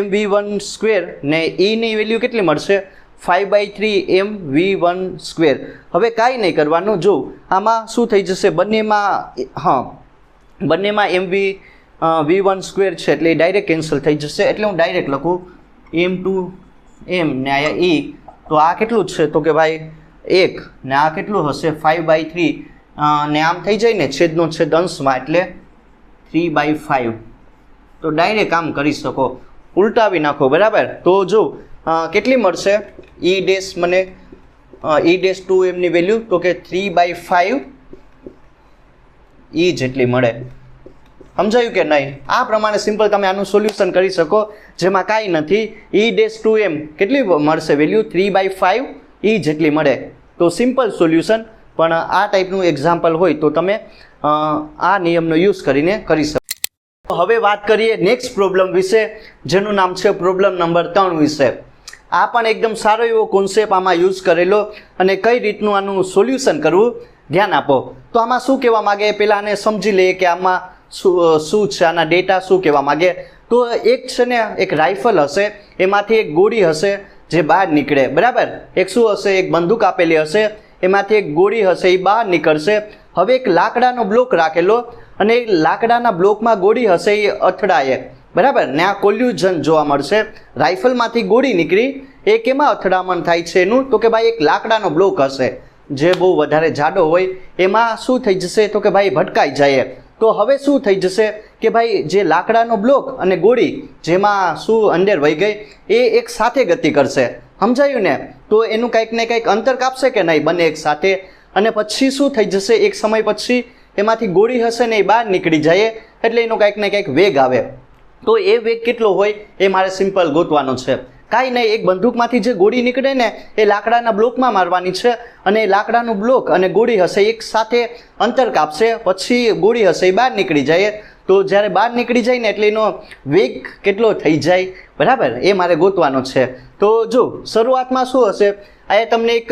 mv1² ને ની વેલ્યુ કેટલી મળશે 5/3 mv1². હવે કાંઈ નહીં કરવાનું. જો આમાં શું થઈ જશે? બંનેમાં mv1² છે એટલે ડાયરેક્ટ કેન્સલ થઈ જશે. એટલે હું ડાયરેક્ટ લખું m2m ને આયા e. તો આ કેટલું છે તો કે ભાઈ 1 ને આ કેટલું હશે 5/3 ને આમ થઈ જાય ને છેદનો છેદ અંશમાં એટલે 3/5. તો ડાયરેક્ટ આમ કરી શકો, ઉલટાવી નાખો. બરાબર? તો જો કેટલી મળશે મને e'2m ની વેલ્યુ તો કે 3/5 જેટલી મળે. સમજાયું કે નહીં? આ પ્રમાણે સિમ્પલ તમે આનું સોલ્યુશન કરી શકો, જેમાં કાંઈ નથી. e'2m કેટલી મળશે વેલ્યુ 3/5 જેટલી મળે. તો સિમ્પલ સોલ્યુશન. પણ આ ટાઈપનું એક્ઝામ્પલ હોય તો તમે આ નિયમનો યુઝ કરીને કરી શકો. હવે વાત કરીએ નેક્સ્ટ પ્રોબ્લેમ વિશે, જેનું નામ છે પ્રોબ્લેમ નંબર 3 વિશે. આ પણ એકદમ સારો એવો કોન્સેપ્ટ આમાં યુઝ કરેલો અને કઈ રીતનું આનું સોલ્યુશન કરવું ધ્યાન આપો. તો આમાં શું કહેવા માગે પહેલાં આને સમજી લઈએ કે આમાં શું છે, આના ડેટા શું કહેવા માગે. તો એક છે ને એક રાઇફલ હશે, એમાંથી એક ગોળી હશે જે બહાર નીકળે, બરાબર. એક શું હશે, એક બંદૂક આપેલી હશે, એમાંથી એક ગોળી હશે એ બહાર નીકળશે. હવે એક લાકડાનો બ્લોક રાખેલો અને એ લાકડાના બ્લોકમાં ગોળી હશે એ અથડાય, બરાબર. ને આ કોલ્યુઝન જોવા મળશે. રાઇફલમાંથી ગોળી નીકળી, એ કેમાં અથડામણ થાય છે એનું, તો કે ભાઈ એક લાકડાનો બ્લોક હશે જે બહુ વધારે જાડો હોય, એમાં શું થઈ જશે તો કે ભાઈ ભટકાઈ જાય. તો હવે શું થઈ જશે કે ભાઈ જે લાકડાનો બ્લોક અને ગોળી જેમાં શું અંદર વહી ગઈ એ એક સાથે ગતિ કરશે, સમજાયું ને. તો એનું કંઈક ને કંઈક અંતર કાપશે કે નહીં, બંને એક સાથે. અને પછી શું થઈ જશે, એક સમય પછી એમાંથી ગોળી હશે ને એ બહાર નીકળી જાય, એટલે એનો કંઈક ને કંઈક વેગ આવે. તો એ વેગ કેટલો હોય એ મારે સિમ્પલ ગોતવાનો છે. કાંઈ નહીં, એક બંદૂકમાંથી જે ગોળી નીકળે ને એ લાકડાના બ્લોકમાં મારવાની છે અને એ લાકડાનું બ્લોક અને ગોળી હશે એક સાથે અંતર કાપશે, પછી ગોળી હશે એ બહાર નીકળી જાય. તો જ્યારે બહાર નીકળી જાય ને એટલે એનો વેગ કેટલો થઈ જાય, બરાબર, એ મારે ગોતવાનો છે. તો જો શરૂઆતમાં શું હશે, આ તમને એક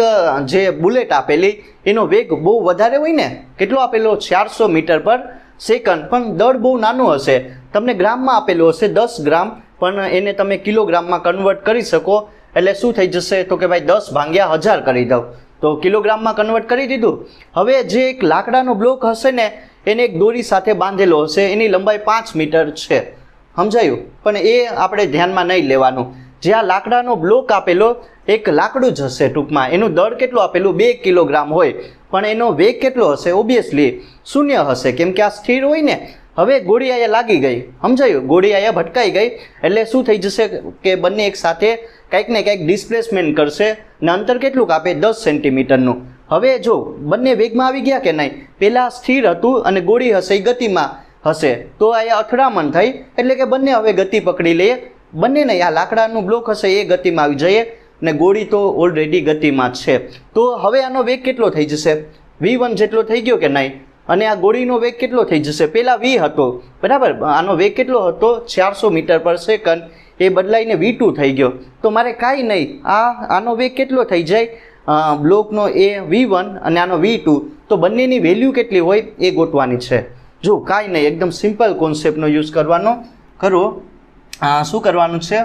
જે બુલેટ આપેલી એનો વેગ બહુ વધારે હોય ને, કેટલો આપેલો 400 મીટર પર સેકન્ડ, પણ દળ બહુ નાનું હશે. તમને ગ્રામમાં આપેલું હશે 10 ગ્રામ, પણ એને તમે કિલોગ્રામમાં કન્વર્ટ કરી શકો. એટલે શું થઈ જશે તો કે ભાઈ 10 ભાગ્યા 1000 કરી દઉં તો કિલોગ્રામમાં કન્વર્ટ કરી દીધું. હવે જે એક લાકડાનો બ્લોક હશે ને એને એક દોરી સાથે બાંધેલો હશે, એની લંબાઈ 5 મીટર છે, સમજાયું. પણ એ આપણે ધ્યાનમાં નહીં લેવાનું. જે આ લાકડાનો બ્લોક આપેલો એક લાકડું જ હશે ટૂંકમાં, એનું દળ કેટલું આપેલું 2 કિલોગ્રામ હોય, પણ એનો વેગ કેટલો હશે, ઓબ્વિયસલી 0 હશે, કેમ કે આ સ્થિર હોય ને. હવે ગોળી અહીંયા લાગી ગઈ, સમજાયું, ગોળી અહીંયા ભટકાઈ ગઈ, એટલે શું થઈ જશે કે બંને એક સાથે કંઈક ને કંઈક ડિસ્પ્લેસમેન્ટ કરશે ને અંતર કેટલું કાપે 10 સેન્ટીમીટરનું. હવે જો બંને વેગમાં આવી ગયા કે નહીં, પહેલાં સ્થિર હતું અને ગોળી હશે એ ગતિમાં હશે, તો અહીંયા અથડામણ થઈ, એટલે કે બંને હવે ગતિ પકડી લે. બંને નહીં, આ લાકડાનું બ્લોક હશે એ ગતિમાં આવી જઈએ ને ગોળી તો ઓલરેડી ગતિમાં છે. તો હવે આનો વેગ કેટલો થઈ જશે, v1 જેટલો થઈ ગયો કે નહીં. અને આ ગોળીનો વેગ કેટલો થઈ જશે, પહેલાં v હતો, બરાબર, આનો વેગ કેટલો હતો 400 મીટર પર સેકન્ડ, એ બદલાઈને v2 થઈ ગયો. તો મારે કાંઈ નહીં, આનો વેગ કેટલો થઈ જાય બ્લોકનો એ v1 અને આનો v2, તો બંનેની વેલ્યુ કેટલી હોય એ ગોતવાની છે. જો કાંઈ નહીં, એકદમ સિમ્પલ કોન્સેપ્ટનો યુઝ કરવાનો કરો. શું કરવાનું છે,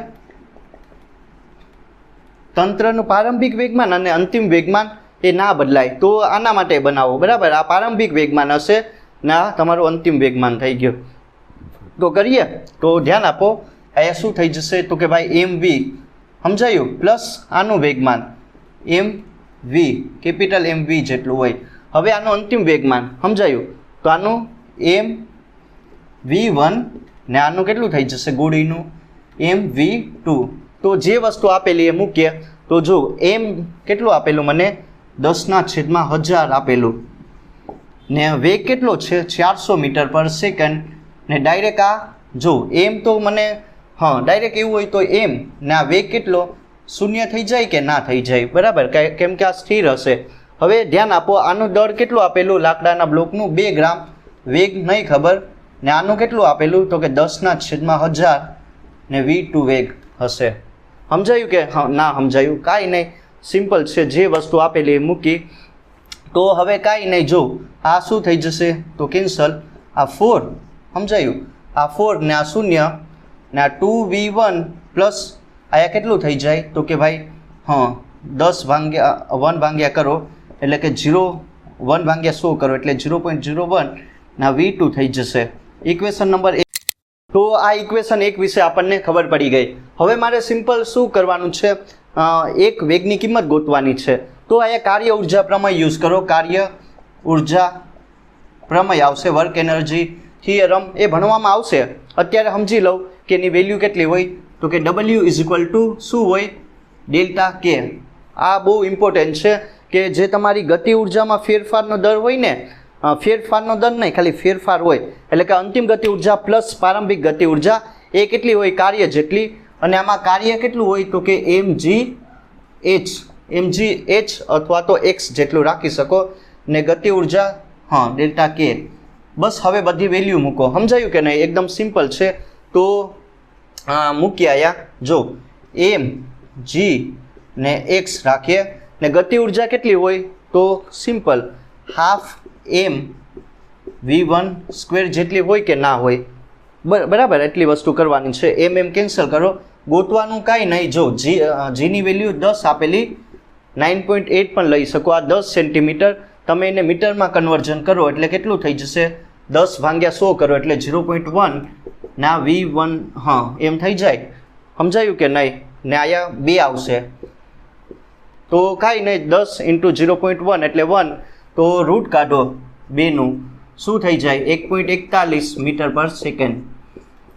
તંત્રનું પ્રારંભિક વેગમાન અને અંતિમ વેગમાન એ ના બદલાય, તો આના માટે બનાવો, બરાબર. આ પ્રારંભિક વેગમાન હશે ને આ તમારું અંતિમ વેગમાન થઈ ગયું. તો કરીએ તો ધ્યાન આપો, અહીંયા શું થઈ જશે તો કે ભાઈ mv, સમજાયું, પ્લસ આનું વેગમાન mv, કેપિટલ mv જેટલું હોય. હવે આનું અંતિમ વેગમાન, સમજાયું, તો આનું mv1 ને આનું કેટલું થઈ જશે ગોળીનું mv2. તો જે વસ્તુ આપેલી એ મૂકીએ. તો જો m કેટલું આપેલું મને 10/1000 આપેલું ને વેગ કેટલો છે 400 મીટર પર સેકન્ડ ને ડાયરેક્ટ આ જો m તો મને ડાયરેક્ટ એવું હોય તો m ને આ વેગ કેટલો 0 થઈ જાય કે ના થઈ જાય, બરાબર, કેમ કે આ સ્થિર હશે. હવે ધ્યાન આપો, આનું દળ કેટલું આપેલું લાકડાના બ્લોકનું 2 ગ્રામ, વેગ નહીં ખબર, ને આનું કેટલું આપેલું તો કે 10/1000 ને v2 વેગ હશે. સમજાયું કે ના સમજાયું, કાંઈ નહીં, સિમ્પલ છે, જે વસ્તુ આપેલી એ મૂકી. તો હવે કાંઈ નહીં, જો આ શું થઈ જશે તો કેન્સલ, આ 4, સમજાયું, આ 4 ને આ 0 ને આ 2v1 પ્લસ આયા કેટલું થઈ જાય તો કે ભાઈ 1/100 કરો એટલે કે 1/100 કરો એટલે 0.01 ના v2 થઈ જશે. Equation number 1. તો આ ઇક્વેશન 1 વિશે આપણને ખબર પડી ગઈ. હવે મારે સિમ્પલ શું કરવાનું છે, એક વેગની કિંમત ગોતવાની છે. તો અહીંયા કાર્ય ઉર્જા પ્રમેય યુઝ કરો. કાર્ય ઉર્જા પ્રમેય આવશે, વર્ક એનર્જી થિયરમ એ ભણવામાં આવશે. અત્યારે સમજી લઉં કે એની વેલ્યુ કેટલી હોય તો કે W = શું હોય ડેલ્ટા કે. આ બહુ ઇમ્પોર્ટન્ટ છે કે જે તમારી ગતિ ઉર્જામાં ફેરફારનો દર હોય ને, ફેરફારનો દર નહીં, ખાલી ફેરફાર હોય, એટલે કે અંતિમ ગતિ ઉર્જા પ્લસ પ્રારંભિક ગતિ ઉર્જા એ કેટલી હોય કાર્ય જેટલી. અને આમાં કાર્ય કેટલું હોય તો કે mgh અથવા તો x જેટલું રાખી શકો ને ગતિ ઉર્જા ડેલ્ટા કે. બસ હવે બધી વેલ્યુ મૂકો. સમજાયું કે નહીં? એકદમ સિમ્પલ છે. તો મૂકી આયા જો જી ને એક્સ રાખીએ ને ગતિ ઉર્જા કેટલી હોય તો સિમ્પલ હાફ એમ v1 સ્ક્વેર જેટલી હોય કે ના હોય બરાબર એટલી વસ્તુ કરવાની છે એમ કેન્સલ કરો ગોતવાનું કાંઈ નહીં જો જીની વેલ્યુ 10 આપેલી 9.8 પણ લઈ શકો આ 10 સેન્ટીમીટર તમે એને મીટરમાં કન્વર્ઝન કરો એટલે કેટલું થઈ જશે 10 ભાગ્યા 100 કરો એટલે 0.1 ના v1 હા એમ થઈ જાય સમજાયું કે નહીં ને આયા 2 આવશે તો કાંઈ નહીં 10 × 0.1 એટલે 1 તો રૂટ કાઢો 2નું શું થઈ જાય 1.41 મીટર પર સેકન્ડ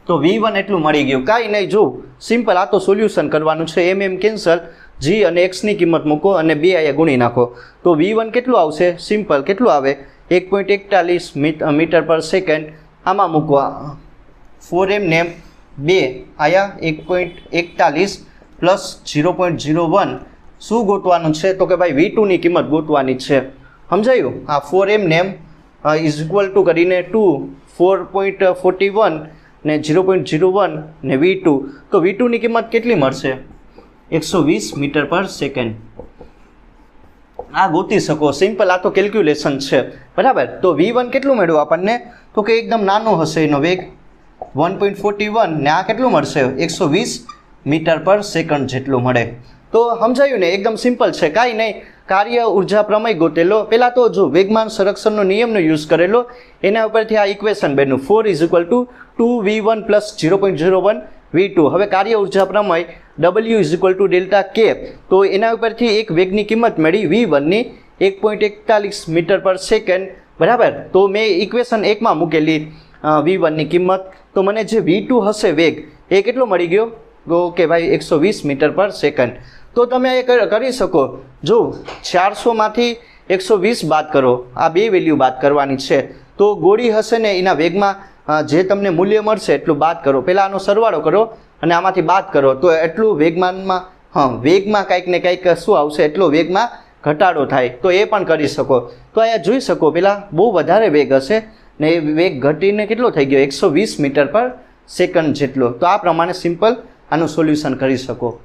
તો v1 એટલું મળી ગયું કાંઈ નહીં જો સિમ્પલ આ તો સોલ્યુશન કરવાનું છે એમ કેન્સલ g અને x ની કિંમત મૂકો અને 2 અહીંયા ગુણી નાખો તો v1 કેટલું આવશે સિમ્પલ કેટલું આવે 1.41 મીટર પર સેકન્ડ આમાં મૂકવા 4m ને 2 આયા 1.41 પ્લસ 0.01 શું ગોતવાનું છે તો કે ભાઈ v2 ની કિંમત ગોતવાની છે સમજાયું આ 4m ને ઇઝ ઇક્વલ ટુ કરીને 2 4.41 ને 0.01 ને v2 તો v2 ની કિંમત કેટલી મળશે 120 મીટર પર સેકન્ડ આ ગોતી શકો સિમ્પલ આ તો કેલ્ક્યુલેશન છે બરાબર તો v1 કેટલું મળ્યું આપણને તો કે એકદમ નાનો હશે એનો વેગ 1.41 ને આ કેટલું મળશે 120 મીટર પર સેકન્ડ જેટલું મળે તો સમજાયું ને એકદમ સિમ્પલ છે કાંઈ નહીં કાર્ય ઉર્જા પ્રમેય ગોતેલો પહેલાં તો જો વેગમાન સંરક્ષણનો નિયમનો યુઝ કરેલો એના ઉપરથી આ ઇક્વેશન બન્યું 4 = 2v1 + 0.01 v2 હવે કાર્ય ઉર્જા પ્રમેય W = Δk તો એના ઉપરથી એક વેગની કિંમત મળી v1 ની 1.41 મીટર પર સેકન્ડ બરાબર તો મેં ઇક્વેશન 1 માં મૂકેલી v1 ની કિંમત તો મને જે v2 હશે વેગ એ કેટલો મળી ગયો તો કે ભાઈ 120 મીટર પર સેકન્ડ તો તમે એ કરી શકો જો 400 માંથી 120 બાદ કરો આ બે વેલ્યુ બાદ કરવાની છે તો ગોળી હશે ને એના વેગમાં જે તમને મૂલ્ય મળશે એટલું બાદ કરો પહેલાં આનો સરવાળો કરો અને આમાંથી બાદ કરો તો એટલું વેગમાનમાં વેગમાં કંઈક ને કંઈક શું આવશે એટલો વેગમાં ઘટાડો થાય તો એ પણ કરી શકો તો અહીંયા જોઈ શકો પહેલાં બહુ વધારે વેગ હશે ને એ વેગ ઘટીને કેટલો થઈ ગયો 120 મીટર પર સેકન્ડ જેટલો તો આ પ્રમાણે સિમ્પલ આનું સોલ્યુશન કરી શકો